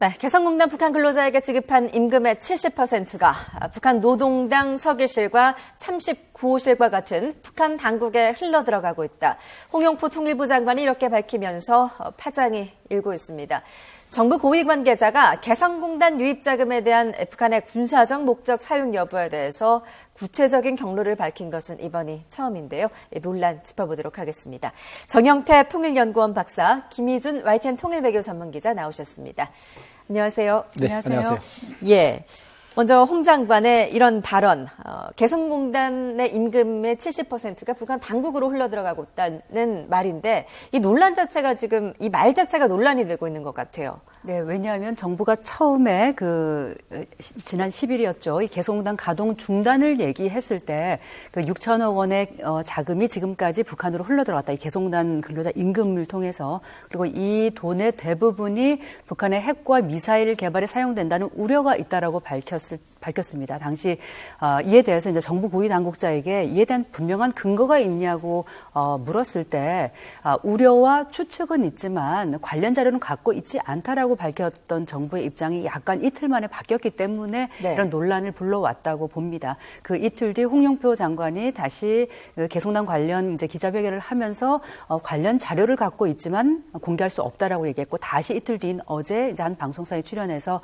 네, 개성공단 북한 근로자에게 지급한 임금의 70%가 북한 노동당 서기실과 39호실과 같은 북한 당국에 흘러들어가고 있다. 홍영표 통일부 장관이 이렇게 밝히면서 파장이 일고 있습니다. 정부 고위 관계자가 개성공단 유입자금에 대한 북한의 군사적 목적 사용 여부에 대해서 구체적인 경로를 밝힌 것은 이번이 처음인데요. 논란 짚어보도록 하겠습니다. 정영태 통일연구원 박사, 김희준 YTN 통일외교 전문기자 나오셨습니다. 안녕하세요. 네, 안녕하세요. 예. 먼저 홍 장관의 이런 발언, 개성공단의 임금의 70%가 북한 당국으로 흘러들어가고 있다는 말인데 이 논란 자체가 지금 이 말 자체가 논란이 되고 있는 것 같아요. 네, 왜냐하면 정부가 처음에 지난 10일이었죠. 이 개성공단 가동 중단을 얘기했을 때 그 6천억 원의 자금이 지금까지 북한으로 흘러들어갔다. 이 개성공단 근로자 임금을 통해서. 그리고 이 돈의 대부분이 북한의 핵과 미사일 개발에 사용된다는 우려가 있다라고 밝혔습니다. 당시 이에 대해서 이제 정부 고위 당국자에게 이에 대한 분명한 근거가 있냐고 물었을 때 우려와 추측은 있지만 관련 자료는 갖고 있지 않다라고 밝혔던 정부의 입장이 약간 이틀 만에 바뀌었기 때문에 네. 이런 논란을 불러왔다고 봅니다. 그 이틀 뒤 홍영표 장관이 다시 개성공단 관련 이제 기자회견을 하면서 관련 자료를 갖고 있지만 공개할 수 없다라고 얘기했고 다시 이틀 뒤인 어제 이제 한 방송사에 출연해서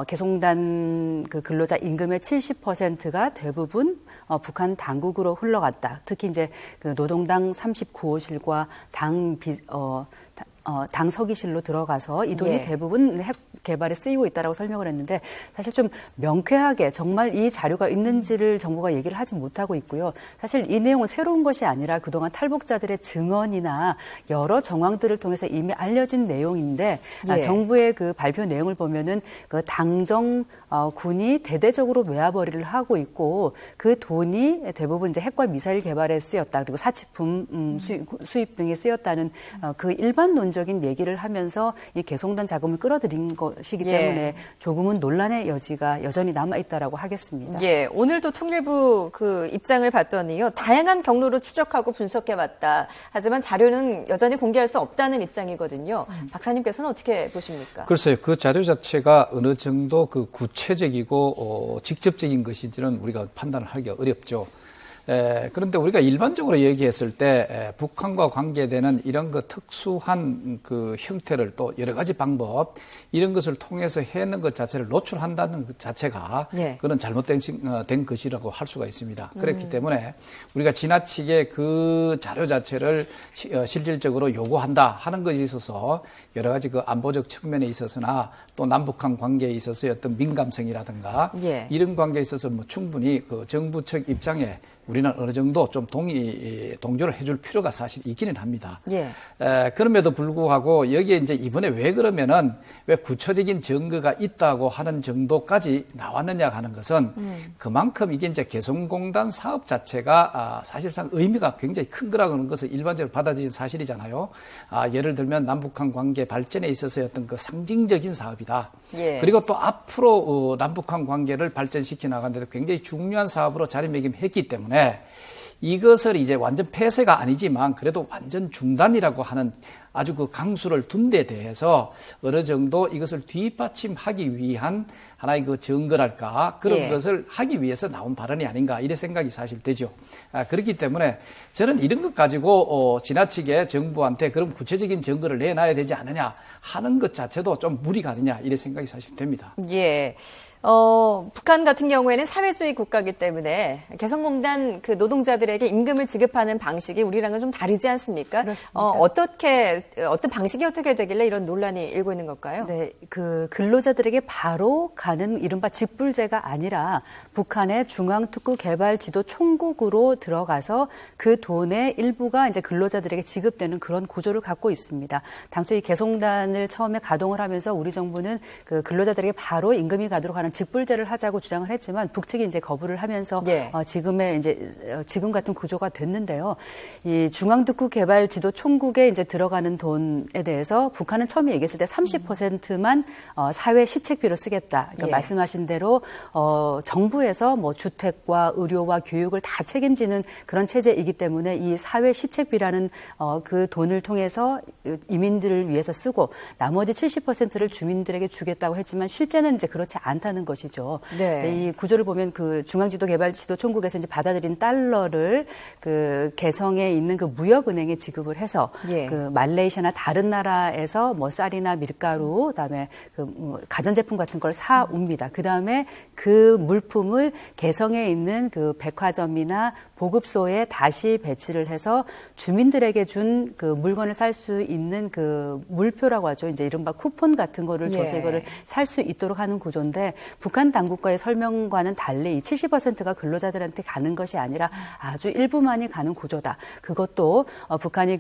개성공단 근로자 임금의 70%가 대부분 북한 당국으로 흘러갔다. 특히 이제 그 노동당 39호실과 당 서기실로 들어가서 이 돈이 예. 대부분 핵 개발에 쓰이고 있다라고 설명을 했는데 사실 좀 명쾌하게 정말 이 자료가 있는지를 정부가 얘기를 하지 못하고 있고요. 사실 이 내용은 새로운 것이 아니라 그동안 탈북자들의 증언이나 여러 정황들을 통해서 이미 알려진 내용인데 예. 정부의 그 발표 내용을 보면은 그 당정 군이 대대적으로 외화벌이를 하고 있고 그 돈이 대부분 이제 핵과 미사일 개발에 쓰였다. 그리고 사치품 수입 등에 쓰였다는 그 일반 논적인 얘기를 하면서 이 개성공단 자금을 끌어들인 것이기 때문에 예. 조금은 논란의 여지가 여전히 남아있다라고 하겠습니다. 예, 오늘도 통일부 그 입장을 봤더니요. 다양한 경로로 추적하고 분석해왔다. 하지만 자료는 여전히 공개할 수 없다는 입장이거든요. 박사님께서는 어떻게 보십니까? 글쎄요. 그 자료 자체가 어느 정도 그 구체적이고 직접적인 것인지는 우리가 판단을 하기가 어렵죠. 그런데 우리가 일반적으로 얘기했을 때 북한과 관계되는 이런 그 특수한 그 형태를 또 여러 가지 방법 이런 것을 통해서 해는 것 자체를 노출한다는 것 자체가 네. 그런 잘못된 된 것이라고 할 수가 있습니다. 그렇기 때문에 우리가 지나치게 그 자료 자체를 실질적으로 요구한다 하는 것에 있어서 여러 가지 그 안보적 측면에 있어서나 또 남북한 관계에 있어서의 어떤 민감성이라든가 예. 이런 관계에 있어서 뭐 충분히 그 정부 측 입장에 우리는 어느 정도 좀 동조를 해줄 필요가 사실 있기는 합니다. 예. 그럼에도 불구하고 여기에 이제 이번에 왜 그러면은 왜 구체적인 증거가 있다고 하는 정도까지 나왔느냐 하는 것은 그만큼 이게 이제 개성공단 사업 자체가 사실상 의미가 굉장히 큰 거라고 하는 것을 일반적으로 받아들인 사실이잖아요. 예를 들면 남북한 관계 발전에 있어서의 어떤 그 상징적인 사업이다. 예. 그리고 또 앞으로 남북한 관계를 발전시켜 나가는 데도 굉장히 중요한 사업으로 자리매김했기 때문에 이것을 이제 완전 폐쇄가 아니지만 그래도 완전 중단이라고 하는 아주 그 강수를 둔 데 대해서 어느 정도 이것을 뒷받침하기 위한 하나의 그 증거랄까 그런 예. 것을 하기 위해서 나온 발언이 아닌가 이런 생각이 사실 되죠. 그렇기 때문에 저는 이런 것 가지고 지나치게 정부한테 그런 구체적인 증거를 내놔야 되지 않느냐 하는 것 자체도 좀 무리가 아니냐 이런 생각이 사실 됩니다. 예. 북한 같은 경우에는 사회주의 국가이기 때문에 개성공단 그 노동자들에게 임금을 지급하는 방식이 우리랑은 좀 다르지 않습니까? 그렇습니다. 어떤 방식이 어떻게 되길래 이런 논란이 일고 있는 걸까요? 네, 그 근로자들에게 바로 가는 이른바 직불제가 아니라 북한의 중앙특구개발지도 총국으로 들어가서 그 돈의 일부가 이제 근로자들에게 지급되는 그런 구조를 갖고 있습니다. 당초 이 개성공단을 처음에 가동을 하면서 우리 정부는 그 근로자들에게 바로 임금이 가도록 하는 직불제를 하자고 주장을 했지만 북측이 이제 거부를 하면서 예. 지금 같은 구조가 됐는데요. 이 중앙특구개발지도 총국에 이제 들어가는 드는 돈에 대해서 북한은 처음에 얘기했을 때 30%만 사회 시책비로 쓰겠다. 그러니까 예. 말씀하신 대로 정부에서 뭐 주택과 의료와 교육을 다 책임지는 그런 체제이기 때문에 이 사회 시책비라는 그 돈을 통해서 이민들을 위해서 쓰고 나머지 70%를 주민들에게 주겠다고 했지만 실제는 이제 그렇지 않다는 것이죠. 네. 이 구조를 보면 그 중앙지도개발지도총국에서 이제 받아들인 달러를 그 개성에 있는 그 무역은행에 지급을 해서 예. 그 말레이시아나 다른 나라에서 뭐 쌀이나 밀가루, 그다음에 그 가전제품 같은 걸 사옵니다. 그다음에 그 물품을 개성에 있는 그 백화점이나 보급소에 다시 배치를 해서 주민들에게 준 그 물건을 살 수 있는 그 물표라고 하죠. 이제 이른바 쿠폰 같은 거를 줘서 예. 이거를 살 수 있도록 하는 구조인데 북한 당국과의 설명과는 달리 이 70%가 근로자들한테 가는 것이 아니라 아주 일부만이 가는 구조다. 그것도 북한이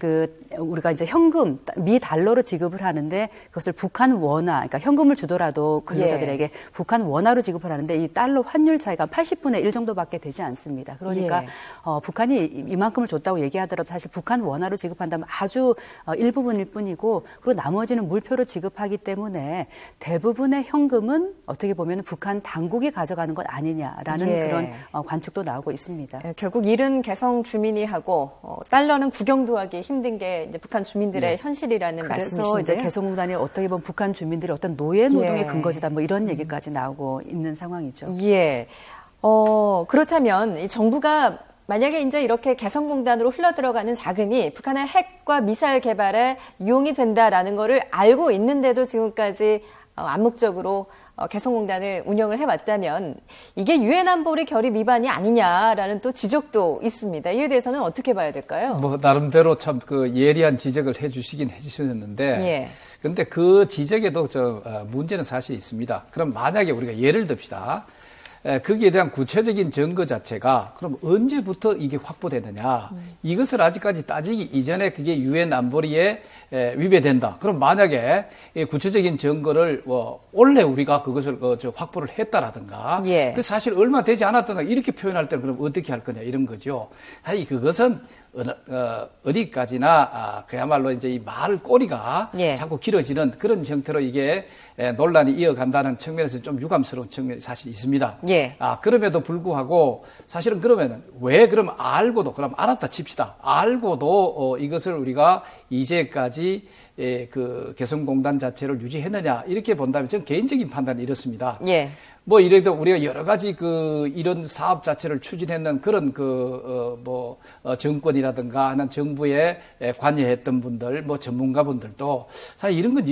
우리가 이제 현금 미 달러로 지급을 하는데 그것을 북한 원화, 그러니까 현금을 주더라도 근로자들에게 북한 원화로 지급을 하는데 이 달러 환율 차이가 80분의 1 정도밖에 되지 않습니다. 그러니까 예. 북한이 이만큼을 줬다고 얘기하더라도 사실 북한 원화로 지급한다면 아주 일부분일 뿐이고 그리고 나머지는 물표로 지급하기 때문에 대부분의 현금은 어떻게 보면 북한 당국이 가져가는 것 아니냐라는 예. 그런 관측도 나오고 있습니다. 결국 잃은 개성 주민이 하고 달러는 구경도 하기 힘든 게 이제 북한 주민들의 현실이라는 그래서 말씀이신데요. 이제 개성공단이 어떻게 보면 북한 주민들이 어떤 노예 노동의 예. 근거지다 뭐 이런 얘기까지 나오고 있는 상황이죠. 예. 그렇다면 이 정부가 만약에 이제 이렇게 개성공단으로 흘러들어가는 자금이 북한의 핵과 미사일 개발에 이용이 된다라는 거를 알고 있는데도 지금까지 암묵적으로 개성공단을 운영을 해왔다면 이게 유엔 안보리 결의 위반이 아니냐라는 또 지적도 있습니다. 이에 대해서는 어떻게 봐야 될까요? 뭐 나름대로 참 그 예리한 지적을 해주셨는데 예. 그런데 그 지적에도 문제는 사실 있습니다. 그럼 만약에 우리가 예를 듭시다. 거기에 대한 구체적인 증거 자체가 그럼 언제부터 이게 확보되느냐. 이것을 아직까지 따지기 이전에 그게 유엔 안보리에 위배된다. 그럼 만약에 구체적인 증거를 원래 우리가 그것을 확보를 했다라든가 예. 사실 얼마 되지 않았다든가 이렇게 표현할 때는 그럼 어떻게 할 거냐 이런 거죠. 사실 그것은 어디까지나 그야말로 이제 이 말 꼬리가 예. 자꾸 길어지는 그런 형태로 이게 논란이 이어간다는 측면에서 좀 유감스러운 측면이 사실 있습니다. 예. 그럼에도 불구하고 사실은 그러면은 왜 그럼 알고도 그럼 알았다 칩시다. 알고도 이것을 우리가 이제까지 그 개성공단 자체를 유지했느냐 이렇게 본다면 저는 개인적인 판단이 이렇습니다. 예. 뭐 이래도 우리가 여러 가지 이런 사업 자체를 추진했는 그런 정권이라든가 하는 정부에 관여했던 분들, 뭐 전문가분들도 사실 이런 건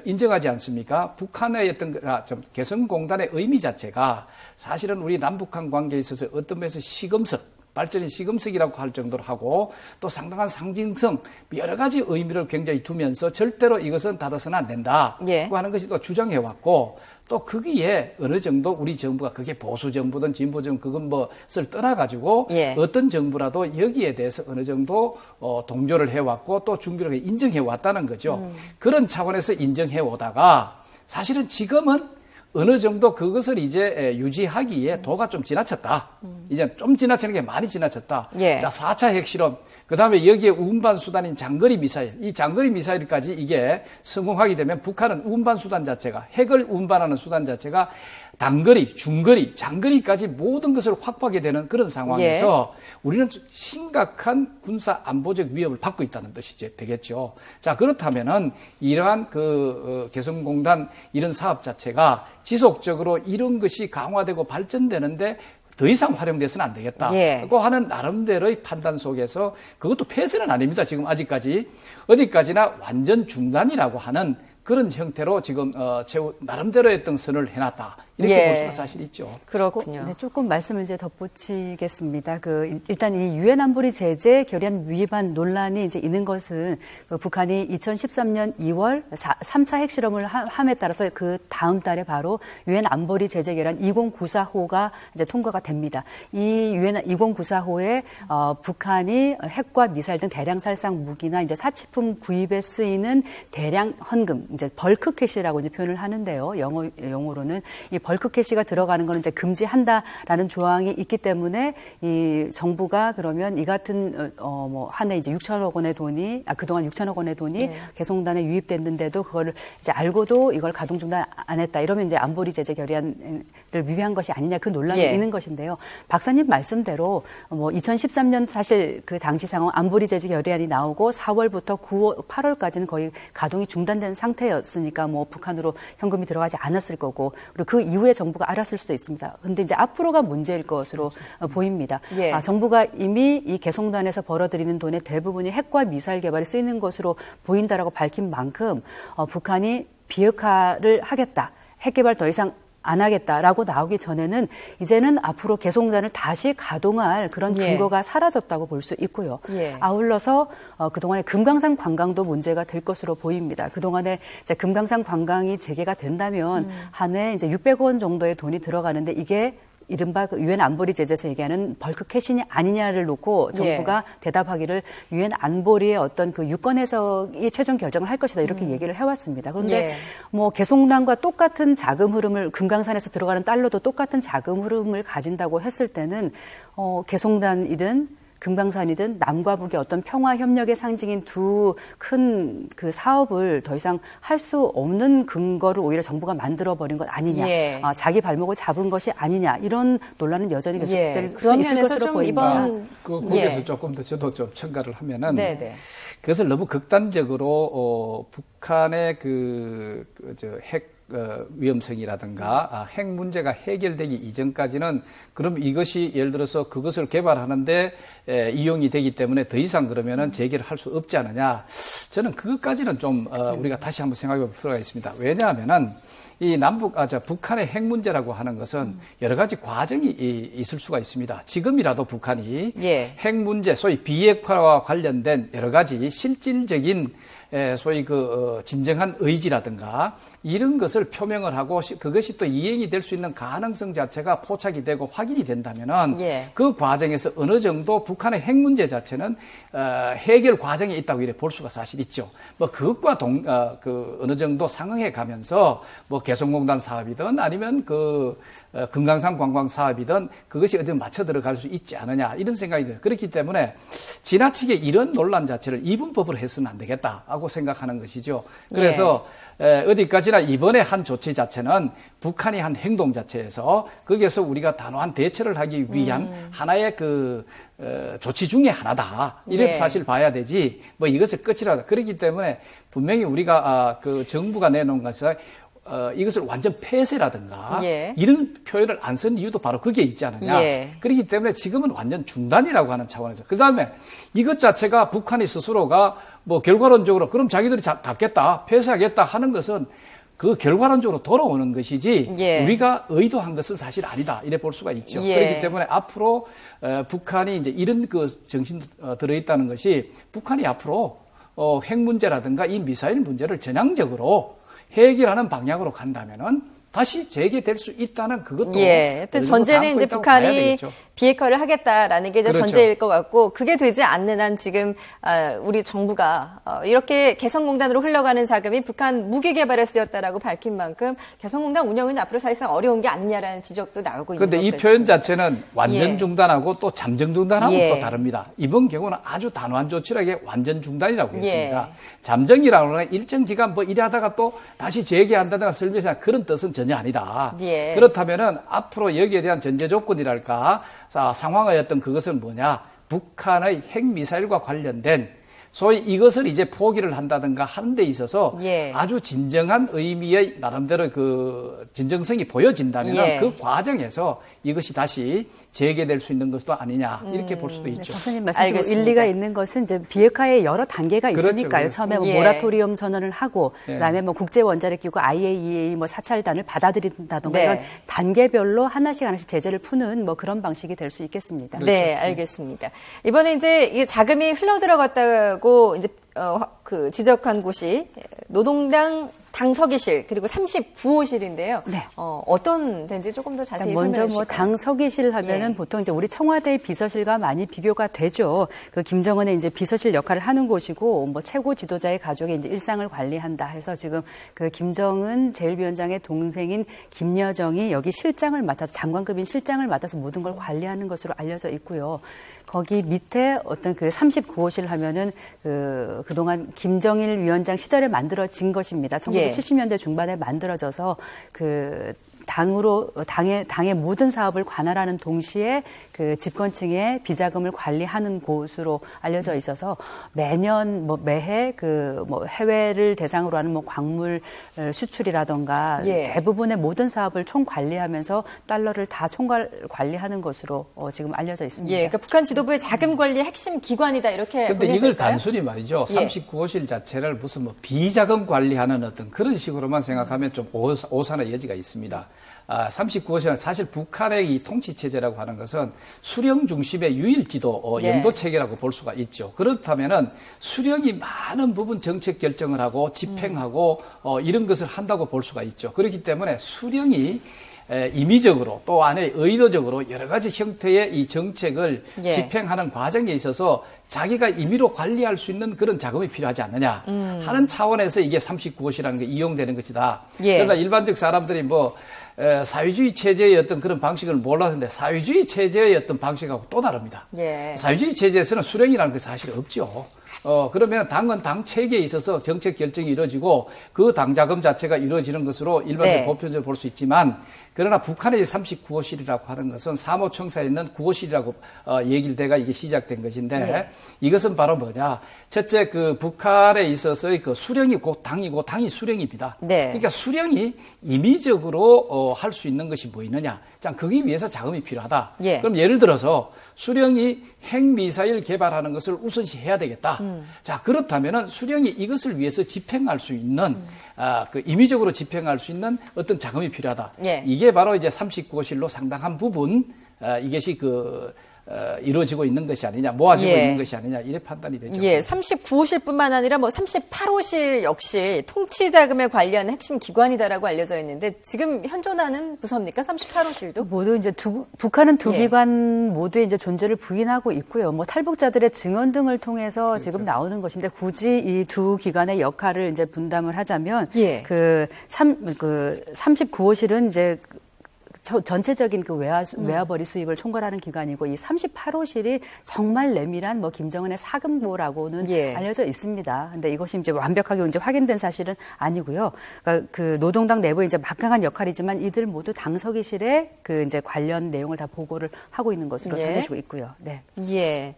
인정하지 않습니까? 북한의 좀 개성공단의 의미 자체가 사실은 우리 남북한 관계에 있어서 어떤 면에서 발전의 시금석이라고 할 정도로 하고 또 상당한 상징성 여러 가지 의미를 굉장히 두면서 절대로 이것은 닫아서는 안 된다고 예. 하는 것이 또 주장해왔고 또 거기에 어느 정도 우리 정부가 그게 보수 정부든 진보 정부 그건 뭐를 떠나가지고 예. 어떤 정부라도 여기에 대해서 어느 정도 동조를 해왔고 또 준비를 인정해왔다는 거죠. 그런 차원에서 인정해오다가 사실은 지금은 어느 정도 그것을 이제 유지하기에 도가 좀 지나쳤다. 이제 좀 지나치는 게 많이 지나쳤다. 예. 자, 4차 핵실험. 그 다음에 여기에 운반 수단인 장거리 미사일. 이 장거리 미사일까지 이게 성공하게 되면 북한은 운반 수단 자체가, 핵을 운반하는 수단 자체가 단거리, 중거리, 장거리까지 모든 것을 확보하게 되는 그런 상황에서 우리는 심각한 군사 안보적 위협을 받고 있다는 뜻이 되겠죠. 자, 그렇다면은 이러한 개성공단 이런 사업 자체가 지속적으로 이런 것이 강화되고 발전되는데 더 이상 활용돼서는 안 되겠다. 고 하는 나름대로의 판단 속에서 그것도 폐쇄는 아닙니다. 지금 아직까지. 어디까지나 완전 중단이라고 하는 그런 형태로 지금 나름대로 했던 선을 해놨다. 이렇게 볼 수가 사실 있죠. 그렇군요. 네, 조금 말씀을 이제 덧붙이겠습니다. 일단 이 유엔 안보리 제재 결의안 위반 논란이 이제 있는 것은 북한이 2013년 2월 3차 핵실험을 함에 따라서 그 다음 달에 바로 유엔 안보리 제재 결의안 2094호가 이제 통과가 됩니다. 이 유엔 2094호에 북한이 핵과 미사일 등 대량 살상 무기나 이제 사치품 구입에 쓰이는 대량 헌금, 이제 벌크 캐시라고 이제 표현을 하는데요. 용어로는 이 벌크 캐시가 들어가는 거는 이제 금지한다라는 조항이 있기 때문에 이 정부가 그러면 이 같은 한 해 이제 6천억 원의 돈이 그동안 6천억 원의 돈이 개성공단에 유입됐는데도 그거를 이제 알고도 이걸 가동 중단 안 했다. 이러면 이제 안보리 제재 결의안을 위배한 것이 아니냐 그 논란이 있는 것인데요. 박사님 말씀대로 2013년 사실 그 당시 상황 안보리 제재 결의안이 나오고 4월부터 8월까지는 거의 가동이 중단된 상태였으니까 북한으로 현금이 들어가지 않았을 거고 그리고 그 이후에 정부가 알았을 수도 있습니다. 근데 이제 앞으로가 문제일 것으로 보입니다. 정부가 이미 이 개성단에서 벌어들이는 돈의 대부분이 핵과 미사일 개발에 쓰이는 것으로 보인다라고 밝힌 만큼 북한이 비핵화를 하겠다. 핵 개발 더 이상 안 하겠다라고 나오기 전에는 이제는 앞으로 개성공단을 다시 가동할 그런 근거가 사라졌다고 볼 수 있고요. 아울러서 그동안의 금강산 관광도 문제가 될 것으로 보입니다. 그동안에 이제 금강산 관광이 재개가 된다면 한 해 이제 600억 원 정도의 돈이 들어가는데 이게 이른바 그 유엔 안보리 제재에서 얘기하는 벌크 캐시냐 아니냐를 놓고 정부가 대답하기를 유엔 안보리의 어떤 그 유권 해석이 최종 결정을 할 것이다 이렇게 얘기를 해왔습니다. 그런데 개성공단과 똑같은 자금 흐름을 금강산에서 들어가는 달러도 똑같은 자금 흐름을 가진다고 했을 때는 개성공단이든 금강산이든 남과 북의 어떤 평화 협력의 상징인 두 큰 그 사업을 더 이상 할 수 없는 근거를 오히려 정부가 만들어버린 것 아니냐, 자기 발목을 잡은 것이 아니냐 이런 논란은 여전히 계속될 수 있을 것으로 보입니다. 거기서 조금 더 저도 좀 첨가를 하면은 그것을 너무 극단적으로 북한의 핵 위험성이라든가 핵 문제가 해결되기 이전까지는 그럼 이것이 예를 들어서 그것을 개발하는데 이용이 되기 때문에 더 이상 그러면은 재개를 할 수 없지 않느냐. 저는 그것까지는 좀 우리가 다시 한번 생각해 볼 필요가 있습니다. 왜냐하면은 이 북한의 핵 문제라고 하는 것은 여러 가지 과정이 있을 수가 있습니다. 지금이라도 북한이 핵 문제, 소위 비핵화와 관련된 여러 가지 실질적인 소위 진정한 의지라든가 이런 것을 표명을 하고 그것이 또 이행이 될 수 있는 가능성 자체가 포착이 되고 확인이 된다면은 그 과정에서 어느 정도 북한의 핵 문제 자체는 해결 과정에 있다고 이렇게 볼 수가 사실 있죠. 그것과 어느 정도 상응해 가면서 개성공단 사업이든 아니면 금강산 관광 사업이든 그것이 어디든 맞춰 들어갈 수 있지 않느냐 이런 생각이 들어요. 그렇기 때문에 지나치게 이런 논란 자체를 이분법으로 해서는 안 되겠다고 생각하는 것이죠. 그래서 어디까지나 이번에 한 조치 자체는 북한이 한 행동 자체에서 거기에서 우리가 단호한 대처를 하기 위한 하나의 조치 중에 하나다. 이렇게 사실 봐야 되지. 이것을 끝이라다. 그렇기 때문에 분명히 우리가 정부가 내놓은 것은 이것을 완전 폐쇄라든가 이런 표현을 안 쓴 이유도 바로 그게 있지 않느냐. 그렇기 때문에 지금은 완전 중단이라고 하는 차원에서. 그다음에 이것 자체가 북한이 스스로가 결과론적으로 그럼 자기들이 닫겠다, 폐쇄하겠다 하는 것은 그 결과론적으로 돌아오는 것이지 우리가 의도한 것은 사실 아니다. 이래 볼 수가 있죠. 그렇기 때문에 앞으로 북한이 이제 이런 정신 들어있다는 것이 북한이 앞으로 핵 문제라든가 이 미사일 문제를 전향적으로 해결하는 방향으로 간다면은 다시 재개될 수 있다는 그것도 전제는 이제 북한이 비핵화를 하겠다라는 게 이제 전제일 것 같고 그게 되지 않는 한 지금 우리 정부가 이렇게 개성공단으로 흘러가는 자금이 북한 무기 개발에 쓰였다라고 밝힌 만큼 개성공단 운영은 앞으로 사실상 어려운 게 아니냐라는 지적도 나오고 있는 것 같습니다. 그런데 이 표현 자체는 완전 중단하고 또 잠정 중단하고 또 다릅니다. 이번 경우는 아주 단호한 조치라게 완전 중단이라고 했습니다. 잠정이라고 하는 일정 기간 이래 하다가 또 다시 재개한다든가 설명하는 그런 뜻은 전혀 아니다. 그렇다면은 앞으로 여기에 대한 전제 조건이랄까 상황의 어떤 그것은 뭐냐? 북한의 핵미사일과 관련된 소위 이것을 이제 포기를 한다든가 하는 데 있어서 아주 진정한 의미의 나름대로 진정성이 보여진다면 그 과정에서 이것이 다시 재개될 수 있는 것도 아니냐 이렇게 볼 수도 있죠. 박사님 말씀대로 일리가 있는 것은 이제 비핵화의 여러 단계가 있으니까요. 처음에 모라토리엄 선언을 하고 그다음에 국제 원자력 기구 IAEA 사찰단을 받아들인다든가 이런 단계별로 하나씩 제재를 푸는 그런 방식이 될 수 있겠습니다. 네, 알겠습니다. 이번에 이제 이 자금이 흘러 들어갔다고 이제 그 지적한 곳이 노동당 당서기실 그리고 39호실인데요. 네. 어떤 데인지 조금 더 자세히 먼저 설명해 뭐 주실까요? 당서기실 하면은 예. 보통 이제 우리 청와대 비서실과 많이 비교가 되죠. 그 김정은의 이제 비서실 역할을 하는 곳이고 뭐 최고 지도자의 가족의 이제 일상을 관리한다 해서 지금 그 김정은 제1위원장의 동생인 김여정이 여기 실장을 맡아서 장관급인 실장을 맡아서 모든 걸 관리하는 것으로 알려져 있고요. 거기 밑에 어떤 그 39호실 하면은 그동안 김정일 위원장 시절에 만들어진 것입니다. 1970년대 중반에 만들어져서 그 당의 모든 사업을 관할하는 동시에 그 집권층의 비자금을 관리하는 곳으로 알려져 있어서 매년 매해 해외를 대상으로 하는 광물 수출이라던가 예. 대부분의 모든 사업을 총 관리하면서 달러를 다 총괄 관리하는 것으로 지금 알려져 있습니다. 예, 그러니까 북한 지도부의 자금 관리의 핵심 기관이다 이렇게 그런데 보면 이걸 될까요? 단순히 말이죠. 예. 39호실 자체를 무슨 비자금 관리하는 어떤 그런 식으로만 생각하면 좀 오산의 여지가 있습니다. 39호실은 사실 북한의 이 통치체제라고 하는 것은 수령 중심의 유일지도 예. 영도체계라고 볼 수가 있죠. 그렇다면은 수령이 많은 부분 정책 결정을 하고 집행하고 이런 것을 한다고 볼 수가 있죠. 그렇기 때문에 수령이 임의적으로 또 안에 의도적으로 여러 가지 형태의 이 정책을 예. 집행하는 과정에 있어서 자기가 임의로 관리할 수 있는 그런 자금이 필요하지 않느냐 하는 차원에서 이게 39호실이라는 게 이용되는 것이다. 예. 그러나 일반적 사람들이 사회주의 체제의 어떤 그런 방식을 몰랐는데 사회주의 체제의 어떤 방식하고 또 다릅니다. 예. 사회주의 체제에서는 수령이라는 게 사실 없죠. 그러면 당은 당 체계에 있어서 정책 결정이 이루어지고 그 당 자금 자체가 이루어지는 것으로 일반적으로 네. 보편적으로 볼 수 있지만 그러나 북한의 39호실이라고 하는 것은 사무청사에 있는 9호실이라고 얘기를 돼가 이게 시작된 것인데 네. 이것은 바로 뭐냐. 첫째 그 북한에 있어서의 그 수령이 곧 당이고 당이 수령입니다. 네. 그러니까 수령이 임의적으로 할 수 있는 것이 뭐 있느냐. 자, 거기 위해서 자금이 필요하다. 예. 그럼 예를 들어서 수령이 핵미사일 개발하는 것을 우선시 해야 되겠다. 자, 그렇다면은 수령이 이것을 위해서 집행할 수 있는, 그 임의적으로 집행할 수 있는 어떤 자금이 필요하다. 예. 이게 바로 이제 39호실로 상당한 부분, 이것이 이루어지고 있는 것이 아니냐, 모아지고 예. 있는 것이 아니냐, 이래 판단이 되죠. 예, 39호실뿐만 아니라 38호실 역시 통치 자금에 관리하는 핵심 기관이다라고 알려져 있는데 지금 현존하는 부서입니까? 38호실도? 모두 이제 북한은 두 예. 기관 모두 이제 존재를 부인하고 있고요. 탈북자들의 증언 등을 통해서 그렇죠. 지금 나오는 것인데 굳이 이 두 기관의 역할을 이제 분담을 하자면 예. 39호실은 이제 전체적인 그 외화벌이 수입을 총괄하는 기관이고 이 38호실이 정말 내밀한 김정은의 사금고라고는 예. 알려져 있습니다. 근데 이것이 이제 완벽하게 이제 확인된 사실은 아니고요. 그러니까 그 노동당 내부의 이제 막강한 역할이지만 이들 모두 당서기실에 그 이제 관련 내용을 다 보고를 하고 있는 것으로 예. 전해지고 있고요. 네. 예.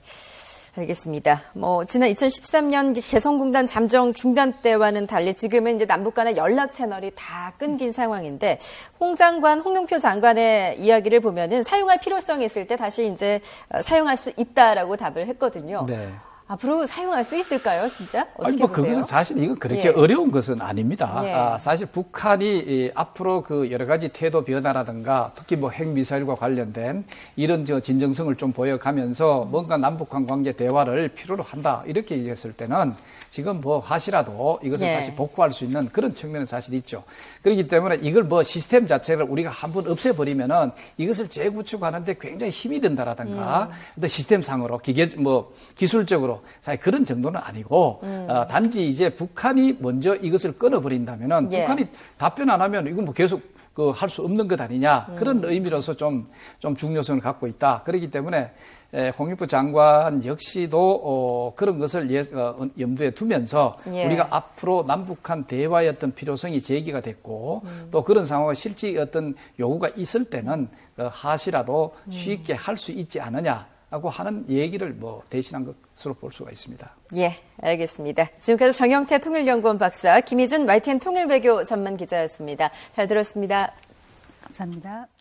알겠습니다. 지난 2013년 개성공단 잠정 중단 때와는 달리 지금은 이제 남북 간의 연락 채널이 다 끊긴 상황인데 홍용표 장관의 이야기를 보면은 사용할 필요성이 있을 때 다시 이제 사용할 수 있다라고 답을 했거든요. 네. 앞으로 사용할 수 있을까요, 진짜? 어떻게 보세요? 그것은 사실 이건 그렇게 예. 어려운 것은 아닙니다. 예. 사실 북한이 앞으로 그 여러 가지 태도 변화라든가 특히 핵미사일과 관련된 이런 진정성을 좀 보여가면서 뭔가 남북한 관계 대화를 필요로 한다. 이렇게 얘기했을 때는 지금 하시라도 이것을 예. 다시 복구할 수 있는 그런 측면은 사실 있죠. 그렇기 때문에 이걸 시스템 자체를 우리가 한번 없애버리면은 이것을 재구축하는데 굉장히 힘이 든다라든가 어떤 시스템상으로 기술적으로 사실 그런 정도는 아니고 단지 이제 북한이 먼저 이것을 끊어버린다면은 예. 북한이 답변 안 하면 이건 계속 할 수 없는 것 아니냐 그런 의미로서 좀 중요성을 갖고 있다. 그렇기 때문에 홍익부 장관 역시도 그런 것을 염두에 두면서 예. 우리가 앞으로 남북한 대화의 어떤 필요성이 제기가 됐고 또 그런 상황에 실제 어떤 요구가 있을 때는 하시라도 쉽게 할 수 있지 않느냐. 라고 하는 얘기를 대신한 것으로 볼 수가 있습니다. 예, 알겠습니다. 지금까지 정영태 통일연구원 박사, 김희준 YTN 통일외교 전문기자였습니다. 잘 들었습니다. 감사합니다.